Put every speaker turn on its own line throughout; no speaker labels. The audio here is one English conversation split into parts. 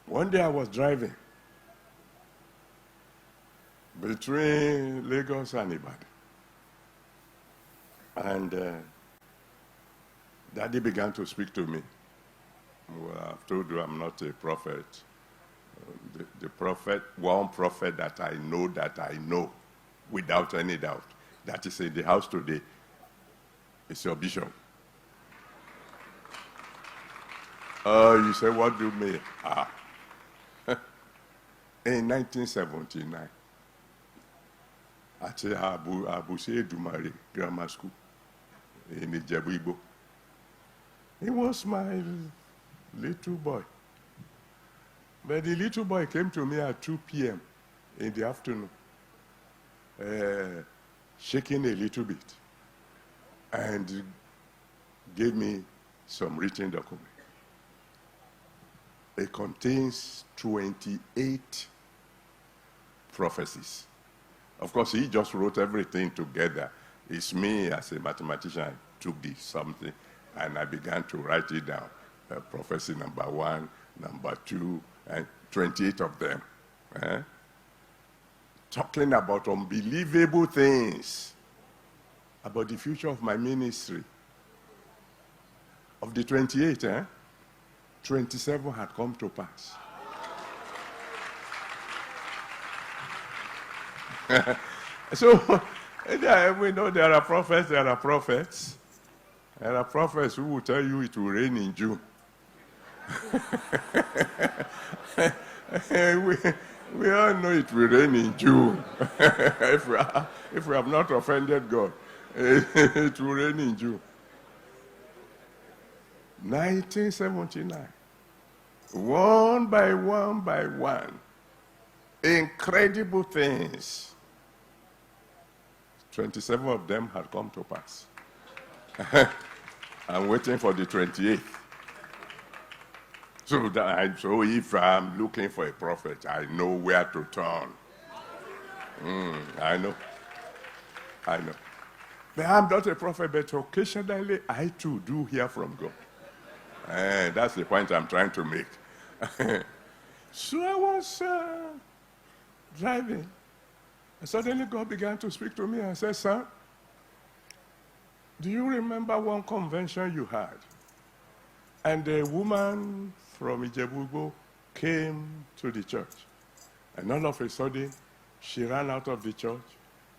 One day I was driving between Lagos and Ibadan. And Daddy began to speak to me. Well, I've told you I'm not a prophet. The prophet, one prophet that I know without any doubt, that is in the house today, is your bishop. You say, what do you mean? In 1979, at Abuse Dumari Grammar School in Ijebu-Igbo. He was my little boy. But the little boy came to me at 2 p.m. in the afternoon, shaking a little bit, and gave me some written document. It contains 28 prophecies. Of course, he just wrote everything together. It's me as a mathematician took this something, and I began to write it down. Prophecy number 1, number 2, and 28 of them. Talking about unbelievable things, about the future of my ministry. Of the 28, 27 had come to pass. So, we know there are prophets. There are prophets who will tell you it will rain in June. we all know it will rain in June. if we have not offended God, it will rain in June. 1979. One by one. Incredible things. 27 of them had come to pass. I'm waiting for the 28th. So if I'm looking for a prophet, I know where to turn. I know. But I'm not a prophet, but occasionally I too do hear from God. That's the point I'm trying to make. So I was driving. And suddenly God began to speak to me and said, son, do you remember one convention you had? And a woman from Ijebu-Igbo came to the church. And all of a sudden, she ran out of the church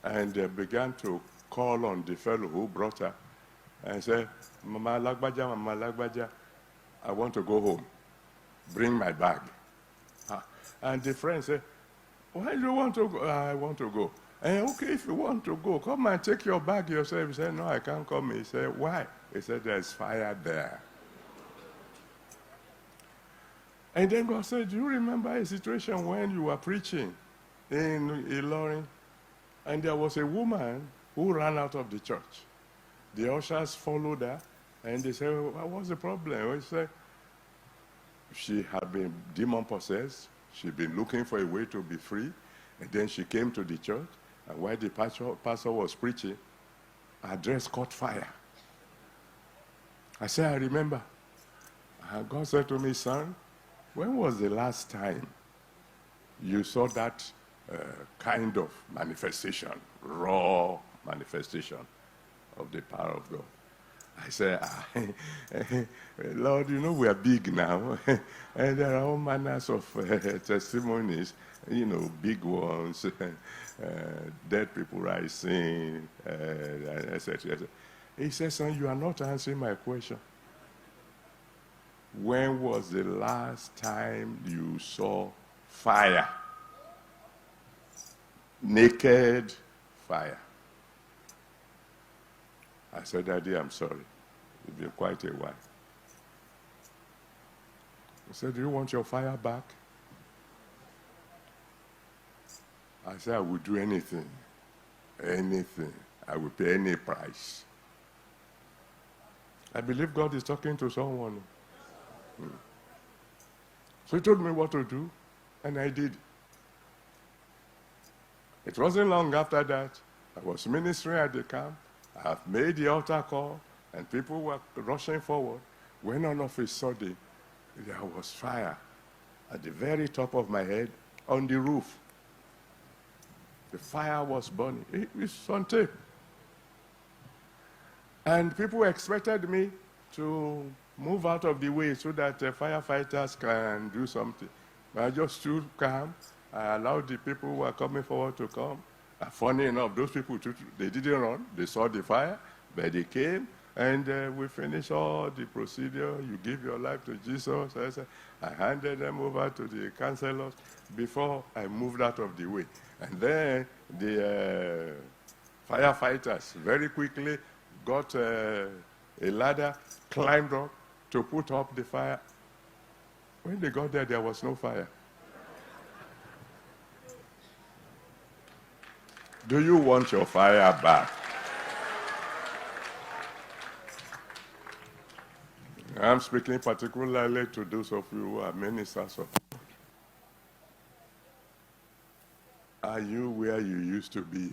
and began to call on the fellow who brought her and said, Mama Lagbaja, I want to go home. Bring my bag. And the friend said, why do you want to go? I want to go. Okay, if you want to go, come and take your bag yourself. He said, no, I can't come. He said, why? He said, there's fire there. And then God said, do you remember a situation when you were preaching in Ilorin? And there was a woman who ran out of the church. The ushers followed her, and they said, well, what's the problem? He said, she had been demon-possessed. She'd been looking for a way to be free. And then she came to the church, and while the pastor was preaching, her dress caught fire. I said, I remember. And God said to me, son, when was the last time you saw that kind of manifestation, raw manifestation of the power of God? I said, Lord, you know we are big now, and there are all manners of testimonies, you know, big ones, dead people rising, etc. He said, son, you are not answering my question. When was the last time you saw fire? Naked fire. I said, Daddy, I'm sorry. It's been quite a while. He said, do you want your fire back? I said, I will do anything. Anything. I will pay any price. I believe God is talking to someone. So he told me what to do, and I did. It wasn't long after that. I was ministering at the camp. I have made the altar call, and people were rushing forward. When all of a sudden, there was fire at the very top of my head on the roof. The fire was burning. It's on tape. And people expected me to move out of the way so that firefighters can do something. But I just stood calm. I allowed the people who were coming forward to come. Funny enough, those people, they didn't run. They saw the fire, but they came, and we finished all the procedure. You give your life to Jesus. I handed them over to the counselors before I moved out of the way. And then the firefighters very quickly got a ladder, climbed up to put up the fire. When they got there was no fire. Do you want your fire back? I'm speaking particularly to those of you who are ministers of God. Are you where you used to be?